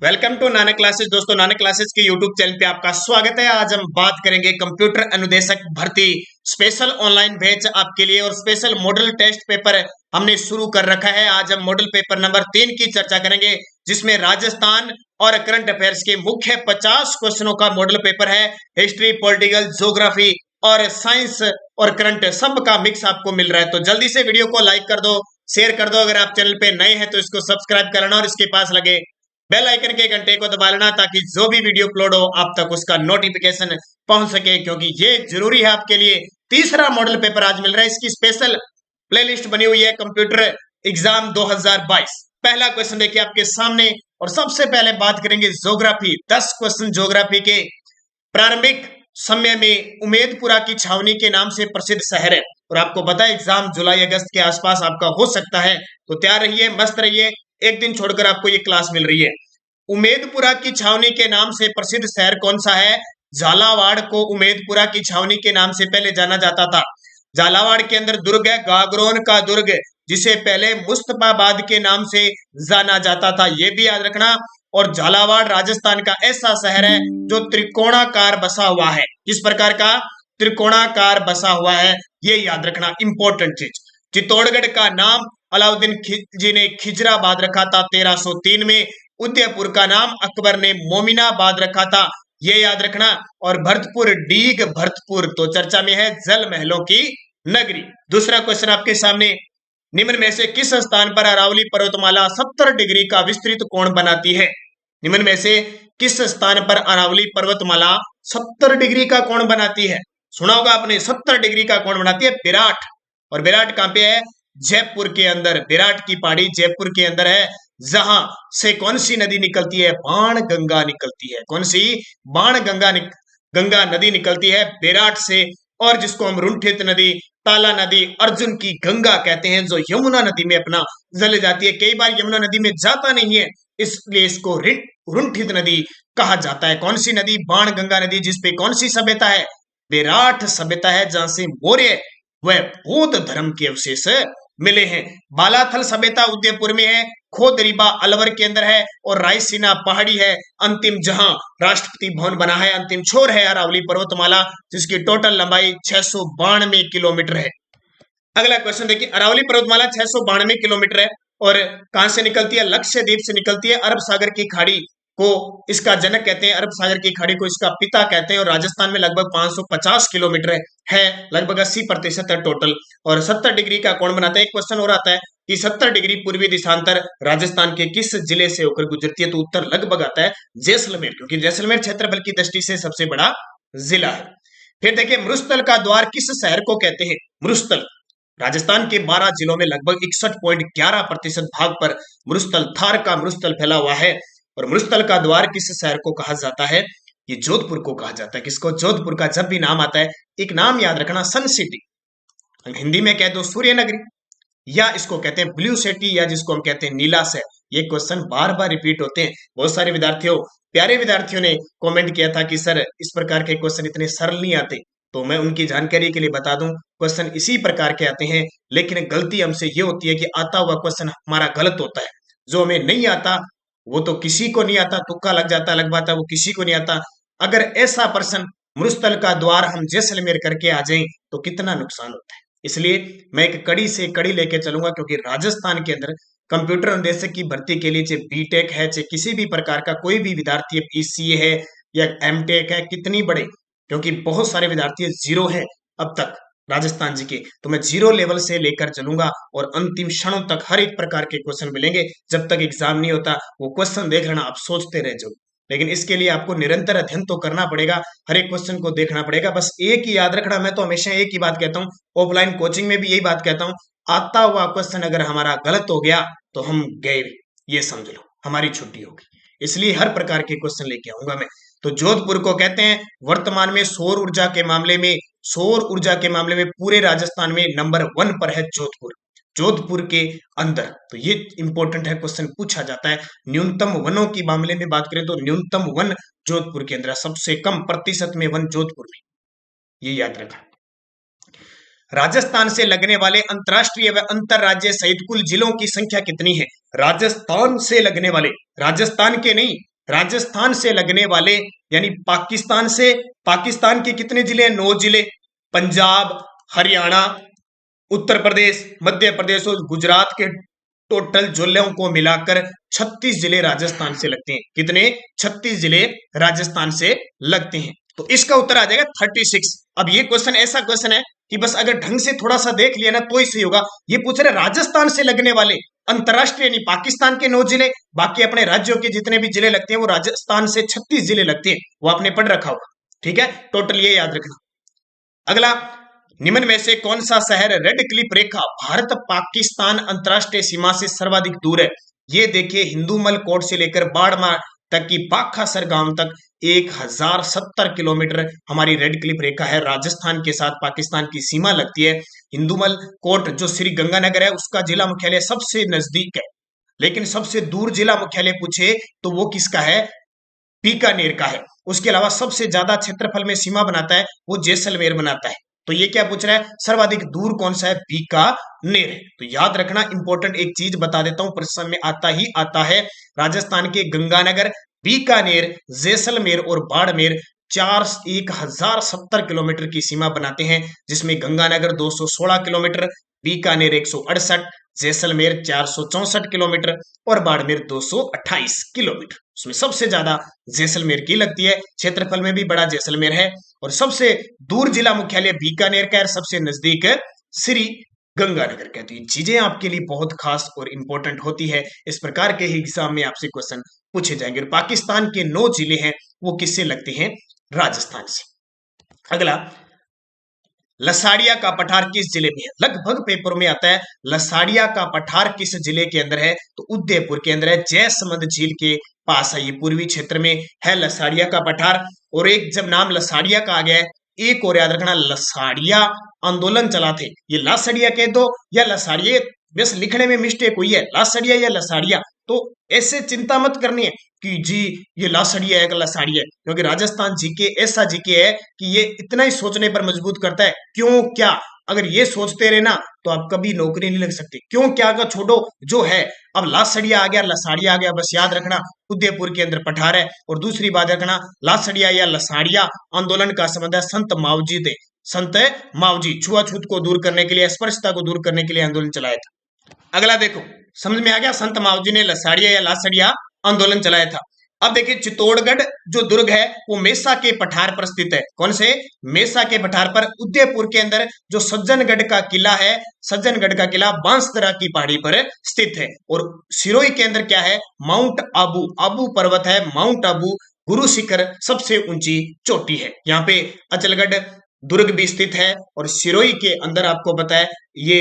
Welcome to Nanak classes. दोस्तों, Nanak classes के YouTube channel पे आपका स्वागत है। आज हम बात करेंगे कंप्यूटर अनुदेशक भर्ती स्पेशल ऑनलाइन बैच आपके लिए और स्पेशल मॉडल टेस्ट पेपर हमने शुरू कर रखा है। आज हम मॉडल पेपर नंबर 3 की चर्चा करेंगे, जिसमें राजस्थान और करंट अफेयर्स के मुख्य 50 क्वेश्चनों का मॉडल पेपर है। हिस्ट्री, पॉलिटिकल, ज्योग्राफी और साइंस और करंट सब का मिक्स आपको मिल रहा है। तो जल्दी से वीडियो को लाइक कर दो, शेयर कर दो। अगर आप चैनल पे नए हैं तो इसको सब्सक्राइब कर लेना और इसके पास लगे बेल आइकन के घंटे को दबा लेना, ताकि जो भी वीडियो अपलोड हो आप तक उसका नोटिफिकेशन पहुंच सके, क्योंकि ये जरूरी है आपके लिए। तीसरा मॉडल पेपर आज मिल रहा है, इसकी स्पेशल प्लेलिस्ट बनी हुई है कंप्यूटर एग्जाम 2022। पहला क्वेश्चन देखिए आपके सामने, और सबसे पहले बात करेंगे ज्योग्राफी। 10 क्वेश्चन ज्योग्राफी के। प्रारंभिक समय में उमेदपुरा की छावनी के नाम से प्रसिद्ध शहर है, और आपको पता है एग्जाम जुलाई अगस्त के आसपास आपका हो सकता है, तो तैयार रहिए, मस्त रहिए। एक दिन छोड़कर आपको ये क्लास मिल रही है। उमेदपुरा की छावनी के नाम से प्रसिद्ध शहर कौन सा है? झालावाड़ को उमेदपुरा की छावनी के नाम से पहले जाना जाता था। झालावाड़ के अंदर दुर्ग है, गागरोन का दुर्ग, जिसे पहले मुस्तफाबाद के नाम से जाना जाता था, ये भी याद रखना। और झालावाड़ राजस्थान का ऐसा शहर है जो त्रिकोणाकार बसा हुआ है। किस प्रकार का? त्रिकोणाकार बसा हुआ है, ये याद रखना, इंपॉर्टेंट चीज। चित्तौड़गढ़ का नाम अलाउद्दीन खिलजी ने खिजराबाद रखा था 1303 में। उदयपुर का नाम अकबर ने मोमिनाबाद रखा था, ये याद रखना। और भरतपुर, डीग भरतपुर तो चर्चा में है, जल महलों की नगरी। दूसरा क्वेश्चन आपके सामने, निम्न में से किस स्थान पर अरावली पर्वतमाला 70 डिग्री का विस्तृत कोण बनाती है? निम्न में से किस स्थान पर अरावली पर्वतमाला 70 डिग्री का कोण बनाती है? सुना होगा आपने, 70 डिग्री का कोण बनाती है विराट। और विराट कहां पे है? जयपुर के अंदर। विराट की पहाड़ी जयपुर के अंदर है, जहां से कौन सी नदी निकलती है? बाण गंगा निकलती है। कौन सी? बाण गंगा गंगा नदी निकलती है विराट से। और जिसको हम रुंठित नदी, ताला नदी, अर्जुन की गंगा कहते हैं, जो यमुना नदी में अपना जल जाती है। कई बार यमुना नदी में जाता नहीं है, इसलिए इसको रुंठित नदी कहा जाता है। कौन सी नदी? बाण गंगा नदी। जिसपे कौन सी सभ्यता है? विराट सभ्यता है, जहां से मौर्य व बौद्ध धर्म के अवशेष मिले हैं। बालाथल सभ्यता उदयपुर में है। खोदरीबा अलवर के अंदर है। और रायसीना पहाड़ी है अंतिम, जहां राष्ट्रपति भवन बना है। अंतिम छोर है अरावली पर्वतमाला, जिसकी टोटल लंबाई 692 किलोमीटर है। अगला क्वेश्चन देखिए, अरावली पर्वतमाला 692 किलोमीटर है और कहां से निकलती है? लक्षद्वीप से निकलती है। अरब सागर की खाड़ी को इसका जनक कहते हैं, अरब सागर की खाड़ी को इसका पिता कहते हैं। और राजस्थान में लगभग 550 किलोमीटर है, लगभग 80% है टोटल। और 70 डिग्री का कोण बनाता है। एक क्वेश्चन और आता है कि 70 डिग्री पूर्वी दिशांतर राजस्थान के किस जिले से होकर गुजरती है? तो उत्तर लगभग आता है जैसलमेर, क्योंकि जैसलमेर क्षेत्रफल की दृष्टि से सबसे बड़ा जिला है। फिर देखिए, मरुस्थल का द्वार किस शहर को कहते हैं? मरुस्थल राजस्थान के 12 जिलों में लगभग 61.11% भाग पर मरुस्थल, थार का मरुस्थल फैला हुआ है। और मरुस्थल का द्वार किस शहर को कहा जाता है? ये जोधपुर को कहा जाता है। किसको? जोधपुर का जब भी नाम आता है, एक नाम याद रखना, सन सिटी, हिंदी में कह दो सूर्य नगरी, या इसको कहते हैं ब्लू सिटी, या जिसको हम कहते हैं नीला शहर। ये क्वेश्चन बार बार रिपीट होते हैं। बहुत सारे विद्यार्थियों, प्यारे विद्यार्थियों ने कमेंट किया था कि सर इस प्रकार के क्वेश्चन इतने सरल नहीं आते, तो मैं उनकी जानकारी के लिए बता दूं, क्वेश्चन इसी प्रकार के आते हैं, लेकिन गलती हमसे ये होती है कि आता हुआ क्वेश्चन हमारा गलत होता है। जो हमें नहीं आता वो तो किसी को नहीं आता, तुक्का लग जाता, लग पाता, वो किसी को नहीं आता। अगर ऐसा प्रश्न मरुस्थल का द्वार हम जैसलमेर करके आ जाएं तो कितना नुकसान होता है। इसलिए मैं एक कड़ी से कड़ी लेके चलूंगा, क्योंकि राजस्थान के अंदर कंप्यूटर अनुदेशक की भर्ती के लिए, चाहे बीटेक है, चाहे किसी भी प्रकार का कोई भी विद्यार्थी है, पीसीए है या एमटेक है, कितनी बड़े, क्योंकि बहुत सारे विद्यार्थी जीरो है अब तक राजस्थान जी के, तो मैं जीरो लेवल से लेकर चलूंगा और अंतिम क्षणों तक हर एक प्रकार के क्वेश्चन मिलेंगे। जब तक एग्जाम नहीं होता वो क्वेश्चन देख लेना, आप सोचते रह जाओ, लेकिन इसके लिए आपको निरंतर अध्ययन तो करना पड़ेगा, हर एक क्वेश्चन को देखना पड़ेगा। बस एक ही याद रखना, मैं तो हमेशा एक ही बात कहता हूँ, ऑफलाइन कोचिंग में भी यही बात कहता हूँ, आता हुआ क्वेश्चन अगर हमारा गलत हो गया तो हम गए, ये समझ लो, हमारी छुट्टी होगी। इसलिए हर प्रकार के क्वेश्चन लेके आऊंगा मैं। तो जोधपुर को कहते हैं वर्तमान में सौर ऊर्जा के मामले में, सौर ऊर्जा के मामले में पूरे राजस्थान में नंबर 1 पर है जोधपुर, जोधपुर के अंदर। तो ये इंपॉर्टेंट है, क्वेश्चन पूछा जाता है। न्यूनतम वनों की मामले में बात करें तो न्यूनतम वन जोधपुर के अंदर, सबसे कम प्रतिशत में वन जोधपुर में, ये याद रखा। राजस्थान से लगने वाले अंतरराष्ट्रीय व अंतरराज्य सहित कुल जिलों की संख्या कितनी है? राजस्थान से लगने वाले, राजस्थान के नहीं, राजस्थान से लगने वाले यानी पाकिस्तान के कितने जिले हैं? 9 जिले। पंजाब, हरियाणा, उत्तर प्रदेश, मध्य प्रदेश और गुजरात के टोटल जिलों को मिलाकर 36 जिले राजस्थान से लगते हैं। कितने? 36 जिले राजस्थान से लगते हैं। तो इसका उत्तर आ जाएगा 36। अब ये क्वेश्चन ऐसा क्वेश्चन है कि बस अगर ढंग से थोड़ा सा देख लिया ना तो ही सही होगा। ये पूछ रहे राजस्थान से लगने वाले अंतरराष्ट्रीय यानी पाकिस्तान के 9 जिले, बाकी अपने राज्यों के जितने भी जिले लगते हैं वो राजस्थान से 36 जिले लगते हैं। वो आपने पढ़ रखा होगा, ठीक है? टोटल ये याद रखना। अगला, निम्न में से कौन सा शहर रेड क्लिफ रेखा भारत पाकिस्तान अंतरराष्ट्रीय सीमा से सर्वाधिक दूर है? ये देखिए, हिंदूमल कोट से लेकर बाड़मेर तक की बाखासर गांव तक 1070 किलोमीटर हमारी रेड क्लिफ रेखा है। राजस्थान के साथ पाकिस्तान की सीमा लगती है। हिंदूमल कोट जो श्री गंगानगर है उसका जिला मुख्यालय सबसे नजदीक है, लेकिन सबसे दूर जिला मुख्यालय पूछे तो वो किसका है? बीकानेर का है। उसके अलावा सबसे ज्यादा क्षेत्रफल में सीमा बनाता है वो जैसलमेर बनाता है। तो ये क्या पूछ रहा है? सर्वाधिक दूर कौन सा है? बीकानेर है। तो याद रखना, इंपॉर्टेंट एक चीज बता देता हूं, प्रश्न में आता ही आता है। राजस्थान के गंगानगर, बीकानेर, जैसलमेर और बाड़मेर 1070 किलोमीटर की सीमा बनाते हैं, जिसमें गंगानगर 216 किलोमीटर, बीकानेर 168, जैसलमेर 464 किलोमीटर और बाड़मेर 228 किलोमीटर। उसमें सबसे ज्यादा जैसलमेर की लगती है। क्षेत्रफल में भी बड़ा जैसलमेर है और सबसे दूर जिला मुख्यालय बीकानेर का है, सबसे नजदीक श्री गंगानगर का। तो ये चीजें आपके लिए बहुत खास और इंपॉर्टेंट होती है। इस प्रकार के ही एग्जाम में आपसे क्वेश्चन पूछे जाएंगे। और पाकिस्तान के 9 जिले हैं वो किससे लगते हैं? राजस्थान से। अगला, लसाड़िया का पठार किस जिले में है? लगभग पेपर में आता है। लसाड़िया का पठार किस जिले के अंदर है? तो उदयपुर के अंदर है, जयसमंद झील के पास है। ये पूर्वी क्षेत्र में है लसाड़िया का पठार। और एक जब नाम लसाड़िया का आ गया है, एक और याद रखना, लसाड़िया आंदोलन चला थे। ये लासड़िया कह दो या लसाड़िया, बस लिखने में मिस्टेक हुई है, लासड़िया या लसाड़िया। तो ऐसे चिंता मत करनी है कि जी ये लासड़िया है कि लसाड़िया है, क्योंकि राजस्थान जीके ऐसा जीके है कि ये इतना ही सोचने पर मजबूत करता है। क्यों क्या, अगर ये सोचते रहे ना तो आप कभी नौकरी नहीं लग सकते। क्यों क्या का छोड़ो, जो है अब लासड़िया आ गया, लसाड़िया आ गया, बस याद रखना उदयपुर के अंदर पठार है। और दूसरी बात रखना, लासड़िया या लसाड़िया आंदोलन का संबंध है संत मावजी थे। संत मावजी छुआछूत को दूर करने के लिए, अस्पृश्यता को दूर करने के लिए आंदोलन चलाया था। अगला देखो, समझ में आ गया, संत मावजी ने लसाड़िया या लासड़िया आंदोलन चलाया था। अब देखिए, चित्तौड़गढ़ जो दुर्ग है वो मेसा के पठार पर स्थित है। कौन से? मेसा के पठार पर। उदयपुर के अंदर जो सज्जनगढ़ का किला है, सज्जनगढ़ का किला बांसदरा की पहाड़ी पर स्थित है। और सिरोही के अंदर क्या है? माउंट आबू, आबू पर्वत है, माउंट आबू गुरु शिखर सबसे ऊंची चोटी है। यहाँ पे अचलगढ़ दुर्ग भी स्थित है और सिरोही के अंदर आपको पता है ये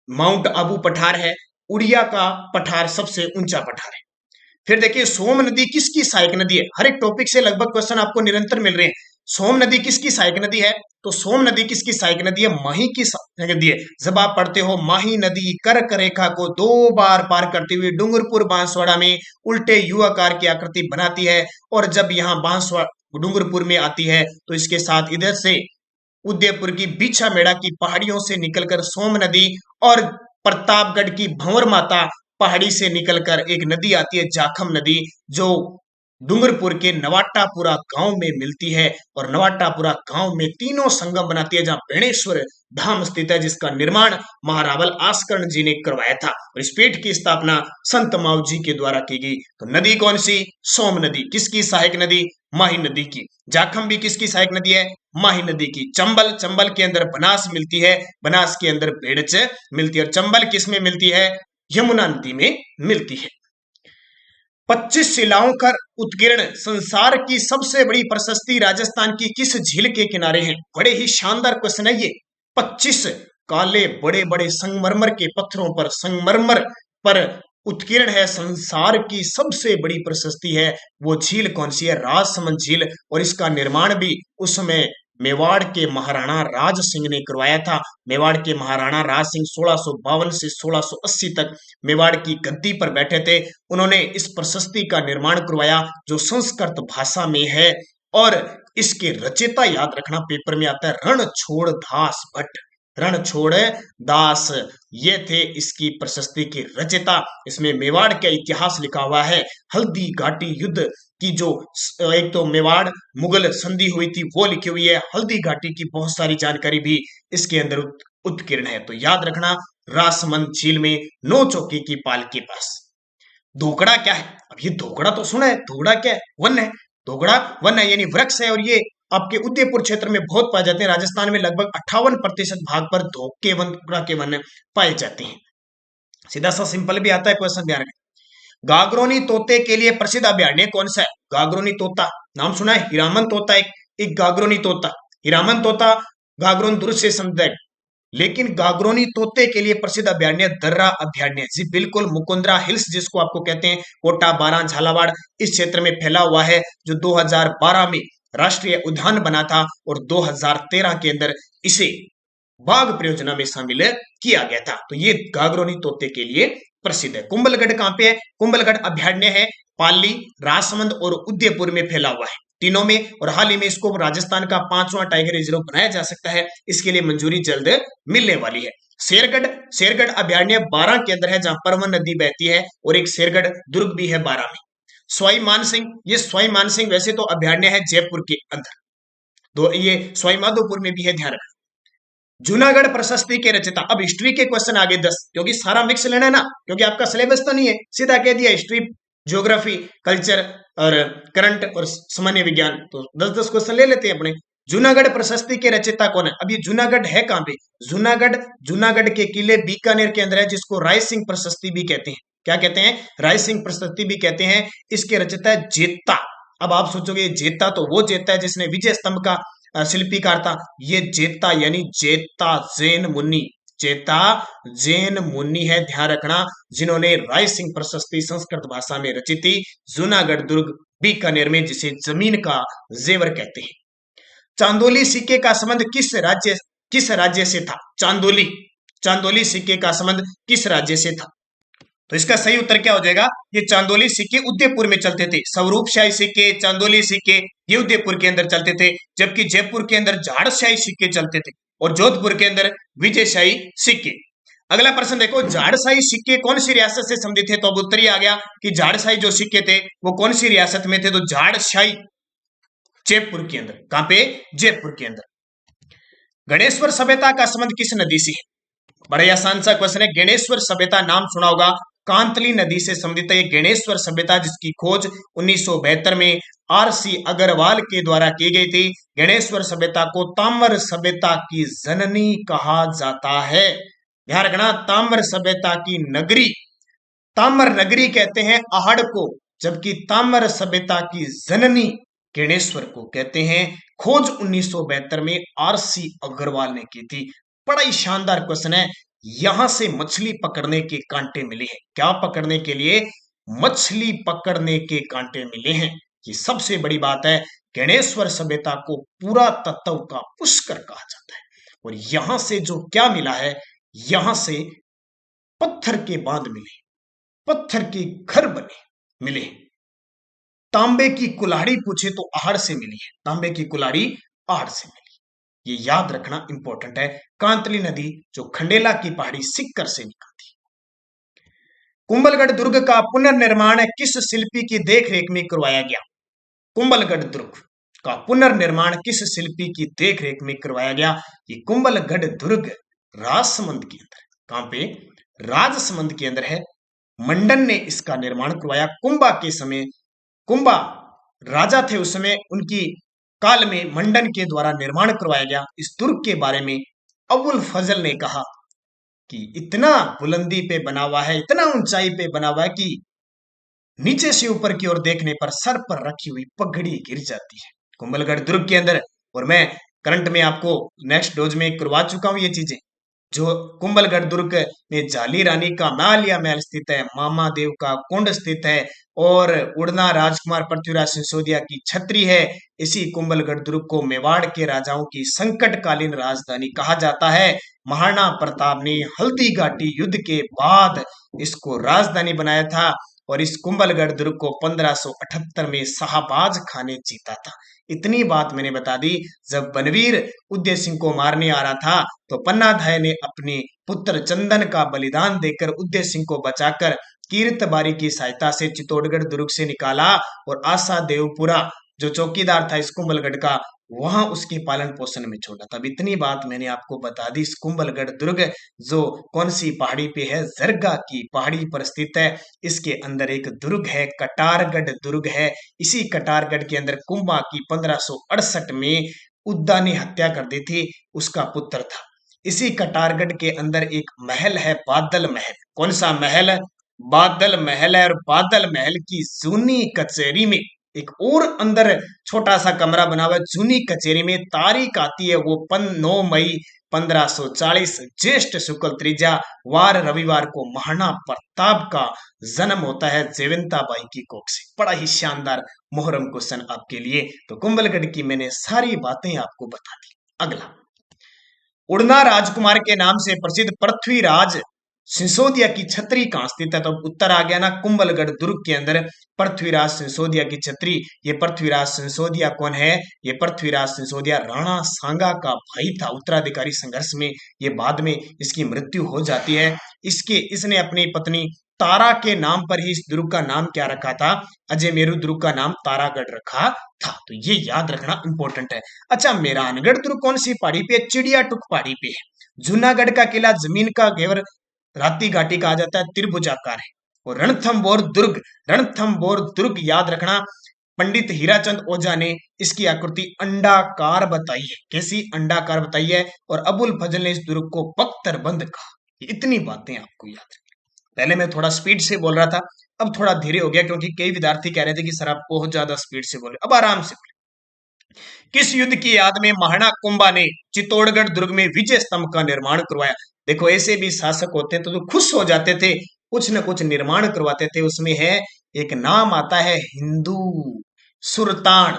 माउंट आबू पठार है। उड़िया का पठार सबसे ऊंचा पठार है। फिर देखिए, सोम नदी किसकी सहायक नदी है? हर एक टॉपिक से लगभग क्वेश्चन आपको निरंतर मिल रहे हैं। सोम नदी किसकी सहायक नदी है? तो सोम नदी किसकी सहायक नदी है? माही की सहायक नदी है। जब आप पढ़ते हो माही नदी कर्क रेखा को 2 बार पार करते हुए डूंगरपुर बांसवाड़ा में उल्टे यू आकार की आकृति बनाती है, और जब यहाँ बांसवाड़ा डूंगरपुर में आती है तो इसके साथ इधर से उदयपुर की बीछा मेड़ा की पहाड़ियों से निकलकर सोम नदी और प्रतापगढ़ की भंवर माता पहाड़ी से निकलकर एक नदी आती है, जाखम नदी, जो डूंगरपुर के नवाटापुरा गांव में मिलती है। और नवाटापुरा गांव में तीनों संगम बनाती है, जहां बेणेश्वर धाम स्थित है, जिसका निर्माण महारावल आस्कर्ण जी ने करवाया था। और इस पीठ की स्थापना संत मावजी के द्वारा की गई। तो नदी कौन सी? सोम नदी। किसकी सहायक नदी? माही नदी की। जाखम भी किसकी सहायक नदी है? माही नदी की। चंबल, चंबल के अंदर बनास मिलती है, बनास के अंदर बेड़च मिलती है। और चंबल किसमें मिलती है? यमुना नदी में मिलती है। 25 शिलाओं का उत्कीर्ण संसार की सबसे बड़ी प्रशस्ति राजस्थान की किस झील के किनारे है? बड़े ही शानदार क्वेश्चन है ये। 25 काले बड़े बड़े संगमरमर के पत्थरों पर, संगमरमर पर उत्कीर्ण है संसार की सबसे बड़ी प्रशस्ति है। वो झील कौन सी है? राजसमंद झील। और इसका निर्माण भी उस समय मेवाड़ के महाराणा राज सिंह ने करवाया था। मेवाड़ के महाराणा राज सिंह 1652 से 1680 तक मेवाड़ की गद्दी पर बैठे थे। उन्होंने इस प्रशस्ति का निर्माण करवाया जो संस्कृत भाषा में है। और इसके रचयिता याद रखना पेपर में आता है रणछोड़ दास भट्ट। रणछोड़ दास, ये थे इसकी प्रशस्ति के रचयिता। इसमें मेवाड़ का इतिहास लिखा हुआ है, हल्दी घाटी युद्ध की जो एक तो मेवाड़ मुगल संधि हुई थी वो लिखी हुई है, हल्दी घाटी की बहुत सारी जानकारी भी इसके अंदर उत्कीर्ण है। तो याद रखना, रासमंद झील में नौ चौकी की पाल के पास। धोकड़ा क्या है? अब ये धोकड़ा तो सुना है, धोकड़ा क्या है? वन है। धोकड़ा वन है यानी वृक्ष है, और ये आपके उदयपुर क्षेत्र में बहुत पाए जाते हैं। राजस्थान में लगभग 58% भाग पर धोके वन, धोकड़ा के वन पाए जाते हैं। सीधा सा सिंपल भी आता है क्वेश्चन, ध्यान रखें। गागरोनी तोते के लिए प्रसिद्ध अभयारण्य कौन सा है? गागरोनी तोता नाम सुना है? हीरामन तोता एक गागरोनी तोता, हीरामन तोता गागरोन दुर्ग से संबंधित, लेकिन गागरोनी तोते के लिए प्रसिद्ध अभयारण्य दर्रा अभयारण्य जी, बिल्कुल मुकुंदरा हिल्स जिसको आपको कहते हैं, कोटा, बारां, झालावाड़ इस क्षेत्र में फैला हुआ है, जो 2012 में राष्ट्रीय उद्यान बना था और 2013 के अंदर इसे बाघ परियोजना में शामिल किया गया था। तो ये गागरोनी तोते के लिए प्रसिद्ध है। कुंभलगढ़ कहां पे है? कुंभलगढ़ अभयारण्य है, पाली, राजसमंद और उदयपुर में फैला हुआ है, तीनों में। और हाल ही में इसको राजस्थान का 5वां टाइगर रिजर्व बनाया जा सकता है, इसके लिए मंजूरी जल्द मिलने वाली है। शेरगढ़, शेरगढ़ अभयारण्य 12 के अंदर है, जहां परवन नदी बहती है, और एक शेरगढ़ दुर्ग भी है 12 में। सवाई मानसिंह, ये सवाई मानसिंह वैसे तो अभयारण्य है जयपुर के अंदर, तो ये सवाई माधोपुर में भी है, ध्यान रखना। जूनागढ़ प्रशस्ति के रचयिता, अब हिस्ट्री के क्वेश्चन आगे 10, क्योंकि सारा मिक्स लेना है ना, क्योंकि आपका सिलेबस तो नहीं है, सीधा कह दिया हिस्ट्री, ज्योग्राफी, कल्चर और करंट और सामान्य विज्ञान, तो 10-10 क्वेश्चन ले लेते हैं अपने। जूनागढ़ प्रशस्ति के रचयिता कौन है? अब ये जूनागढ़ है कहां पे? जूनागढ़, जूनागढ़ के किले बीकानेर के अंदर है, जिसको राय सिंह प्रशस्ति भी कहते हैं। क्या कहते हैं? राय सिंह प्रशस्ति भी कहते हैं। इसके रचयिता है जेता। अब आप सोचोगे जेता तो वो जेता है जिसने विजय स्तंभ का शिल्पीकार था, ये जेता यानी जेता जैन मुनि, जेता जैन मुनि है, ध्यान रखना, जिन्होंने राय सिंह प्रशस्ति संस्कृत भाषा में रची थी, जूनागढ़ दुर्ग बीकानेर में, जिसे जमीन का जेवर कहते हैं। चांदोली सिक्के का संबंध किस राज्य से था? चांदोली, चांदोली सिक्के का संबंध किस राज्य से था? तो इसका सही उत्तर क्या हो जाएगा? ये चांदोली सिक्के उदयपुर में चलते थे। स्वरूपशाही सिक्के, चांदोली सिक्के ये उदयपुर के अंदर चलते थे, जबकि जयपुर के अंदर झाड़शाही सिक्के चलते थे और जोधपुर के अंदर विजयशाही सिक्के। अगला प्रश्न देखो, झाड़शाही सिक्के कौन सी रियासत से संबंधित थे? तो अब उत्तर ही आ गया कि झाड़शाही जो सिक्के थे वो कौन सी रियासत में थे? तो झाड़शाही जयपुर के अंदर। कहां पे? जयपुर के अंदर। गणेश्वर सभ्यता का संबंध किस नदी से है? बड़ा आसान सा क्वेश्चन है। गणेश्वर सभ्यता नाम सुना होगा, कांतली नदी से संबंधित है गणेश्वर सभ्यता, जिसकी खोज 1972 में आरसी अग्रवाल के द्वारा की गई थी। गणेश्वर सभ्यता को ताम्र सभ्यता की जननी कहा जाता है, ध्यान रखना, ताम्र सभ्यता की नगरी, ताम्र नगरी कहते हैं आहड़ को, जबकि ताम्र सभ्यता की जननी गणेश्वर को कहते हैं। खोज 1972 में आरसी अग्रवाल ने की थी। बड़ा ही शानदार क्वेश्चन है। यहां से मछली पकड़ने के कांटे मिले हैं। क्या पकड़ने के लिए? मछली पकड़ने के कांटे मिले हैं। ये सबसे बड़ी बात है। गणेश्वर सभ्यता को पुरातत्व का पुष्कर कहा जाता है, और यहां से जो क्या मिला है, यहां से पत्थर के बांध मिले, पत्थर के घर बने मिले। तांबे की कुल्हाड़ी पूछे तो आहड़ से मिली है, तांबे की कुल्हाड़ी आहड़ से मिली, ये याद रखना इंपॉर्टेंट है। कांतली नदी जो खंडेला की पहाड़ी सिक्कर से निकलती। कुंभलगढ़ दुर्ग का पुनर्निर्माण किस शिल्पी की देखरेख में करवाया गया? कुंभलगढ़ दुर्ग का पुनर्निर्माण किस शिल्पी की देखरेख में करवाया गया? ये कुंभलगढ़ दुर्ग राजसमंद के अंदर, कहां पे? राजसमंद के अंदर है। मंडन ने इसका निर्माण करवाया। कुंभा के समय, कुंभा राजा थे उस समय, उनकी काल में मंडन के द्वारा निर्माण करवाया गया। इस दुर्ग के बारे में अबुल फजल ने कहा कि इतना बुलंदी पे बना हुआ है, इतना ऊंचाई पे बना हुआ है कि नीचे से ऊपर की ओर देखने पर सर पर रखी हुई पगड़ी गिर जाती है, कुंभलगढ़ दुर्ग के अंदर। और मैं करंट में आपको नेक्स्ट डोज में करवा चुका हूं ये चीजें। जो कुंभलगढ़ दुर्ग में जाली रानी का महल या महल स्थित है, मामा देव का कुंड स्थित है, और उड़ना राजकुमार पृथ्वीराज सिसोदिया की छतरी है। इसी कुंभलगढ़ दुर्ग को मेवाड़ के राजाओं की संकटकालीन राजधानी कहा जाता है। महाराणा प्रताप ने हल्दी घाटी युद्ध के बाद इसको राजधानी बनाया था। और इस कुंभलगढ़ दुर्ग को 1578 में शाहबाज खान ने जीता था। इतनी बात मैंने बता दी। जब बनवीर उदय सिंह को मारने आ रहा था तो पन्नाधाय ने अपने पुत्र चंदन का बलिदान देकर उदय सिंह को बचाकर कीर्तबारी की सहायता से चित्तौड़गढ़ दुर्ग से निकाला और आशा देवपुरा जो चौकीदार था इस कुंभलगढ़ का वहां उसके पालन पोषण में छोड़ा। तब इतनी बात मैंने आपको बता दी। इस कुंभलगढ़ दुर्ग जो कौन सी पहाड़ी पे है, जरगा की पहाड़ी पर स्थित है। इसके अंदर एक दुर्ग है, कटारगढ़ दुर्ग है। इसी कटारगढ़ के अंदर कुंभा की 1568 में उद्दा ने हत्या कर दी थी, उसका पुत्र था। इसी कटारगढ़ के अंदर एक महल है, बादल महल। कौन सा महल? बादल महल है। और बादल महल की जूनी कचहरी में एक और अंदर छोटा सा कमरा बना हुआ है। जूनी कचहरी में तारीख आती है वो 9 मई 1540 ज्येष्ठ शुक्ल त्रिजा वार रविवार को महाराणा प्रताप का जन्म होता है जयवंता बाई की कोख से। बड़ा ही शानदार मोहर्रम क्वेश्चन आपके लिए। तो कुंभलगढ़ की मैंने सारी बातें आपको बता दी। अगला, उड़ना राजकुमार के नाम से प्रसिद्ध पृथ्वीराज सिसोदिया की छतरी कहां स्थित है? तो उत्तर आ गया ना, कुंभलगढ़ दुर्ग के अंदर पृथ्वीराज सिसोदिया की छतरी। ये पृथ्वीराज सिसोदिया कौन है? ये पृथ्वीराज सिसोदिया राणा सांगा का भाई था। उत्तराधिकारी संघर्ष में ये बाद में इसकी मृत्यु हो जाती है। इसने अपनी पत्नी तारा के नाम पर ही इस दुर्ग का नाम क्या रखा था? अजय मेरू दुर्ग का नाम तारागढ़ रखा था। तो ये याद रखना इंपॉर्टेंट है। अच्छा, मेहरानगढ़ दुर्ग कौन सी पहाड़ी पे? चिड़िया टुक पहाड़ी पे है। जूनागढ़ का किला जमीन का घेवर राती घाटी कहा जाता है, त्रिभुजाकार है। और रणथंबोर दुर्ग याद रखना, पंडित हीराचंद ओझा ने इसकी आकृति अंडाकार बताई है। कैसी? अंडाकार बताई है। और अबुल फजल ने इस दुर्ग को बख्तरबंद कहा। इतनी बातें आपको याद रखनी। पहले मैं थोड़ा स्पीड से बोल रहा था, अब थोड़ा धीरे हो गया क्योंकि कई विद्यार्थी कह रहे थे कि सर आप बहुत ज्यादा स्पीड से बोल रहे। अब आराम से बोले। किस युद्ध की याद में महाराणा कुंभा ने चित्तौड़गढ़ दुर्ग में विजय स्तंभ का निर्माण करवाया? देखो, ऐसे भी शासक होते तो जो खुश हो जाते थे, कुछ न कुछ निर्माण करवाते थे। उसमें है एक नाम आता है हिंदू सुल्तान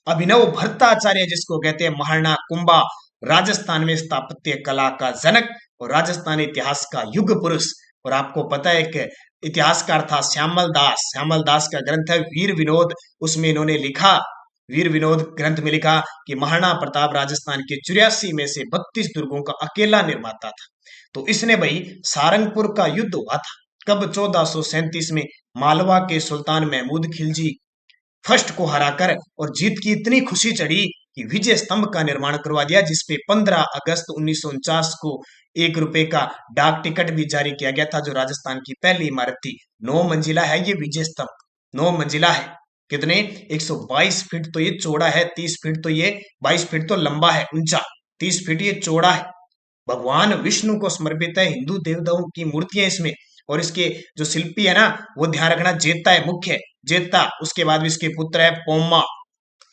अभिनव भट्टाचार्य, जिसको कहते हैं महाराणा कुंभा। राजस्थान में स्थापत्य कला का जनक और राजस्थान इतिहास का युग पुरुष। और आपको पता है एक इतिहासकार था श्यामल दास का ग्रंथ है वीर विनोद। उसमें इन्होंने लिखा, वीर विनोद ग्रंथ में लिखा कि महाराणा प्रताप राजस्थान के 84 में से 32 दुर्गों का अकेला निर्माता था। तो इसने भाई सारंगपुर का युद्ध हुआ था कब? 1437 में मालवा के सुल्तान महमूद खिलजी फर्स्ट को हराकर, और जीत की इतनी खुशी चढ़ी कि विजय स्तंभ का निर्माण करवा दिया, जिसपे 15 अगस्त 1949 को 1 रुपए का डाक टिकट भी जारी किया गया था, जो राजस्थान की पहली इमारत थी। 9 मंजिला है ये विजय स्तंभ, 9 मंजिला है। कितने? 122 फीट तो ये चौड़ा है, 30 फीट तो ये 22 फीट तो लंबा है, ऊंचा 30 फीट ये चौड़ा है। भगवान विष्णु को समर्पित है। हिंदू देवताओं की मूर्तियां इसमें। और इसके जो शिल्पी है ना, वो ध्यान रखना जेता है, मुख्य जेता। उसके बाद भी इसके पुत्र है पोमा,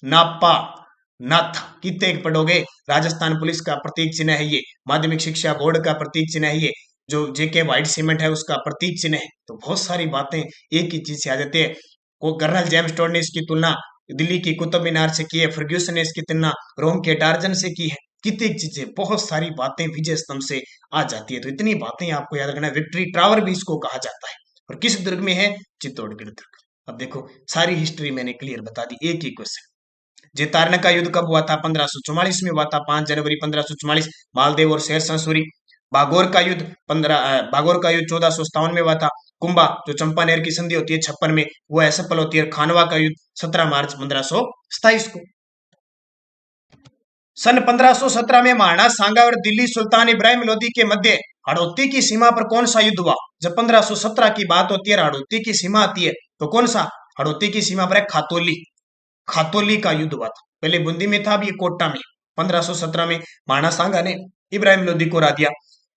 नापा, नाथ। कितने पढ़ोगे? राजस्थान पुलिस का प्रतीक चिन्ह है ये। माध्यमिक शिक्षा बोर्ड का प्रतीक चिन्ह है ये। जो जेके व्हाइट सीमेंट है उसका प्रतीक चिन्ह है। तो बहुत सारी बातें एक ही चीज से आ जाती है। को कर्नल जेम्स टोड ने इसकी तुलना दिल्ली की कुतुब मीनार से की है। फर्ग्यूसन ने इसकी तुलना रोम के टार्जन से की है। कितनी चीजें, बहुत सारी बातें विजय स्तंभ से आ जाती है। तो इतनी बातें आपको याद रखना। विक्ट्री टावर भी इसको कहा जाता है। और किस दुर्ग में है? चित्तौड़गढ़ दुर्ग। अब देखो, सारी हिस्ट्री मैंने क्लियर बता दी। एक ही क्वेश्चन, जेतारना का युद्ध कब हुआ था? 1544 में हुआ था, 5 जनवरी 1544। मालदेव और शेरशाह सूरी। भागौर का युद्ध 1457 में हुआ था। कुंभा जो चंपानेर की संधि होती है 56 में, वो असफल होती है। खानवा का युद्ध 17 मार्च 1527 को। सन 1517 में महाराणा सांगा और दिल्ली सुल्तान इब्राहिम लोदी के मध्य हड़ौती की सीमा पर कौन सा युद्ध हुआ? जब 1517 की बात होती है, हड़ौती की सीमा आती है, तो कौन सा? हड़ौती की सीमा पर है खातोली का युद्ध हुआ था। पहले बूंदी में था, अब ये कोटा में। 1517 में महाराणा सांगा ने इब्राहिम लोदी को हरा दिया।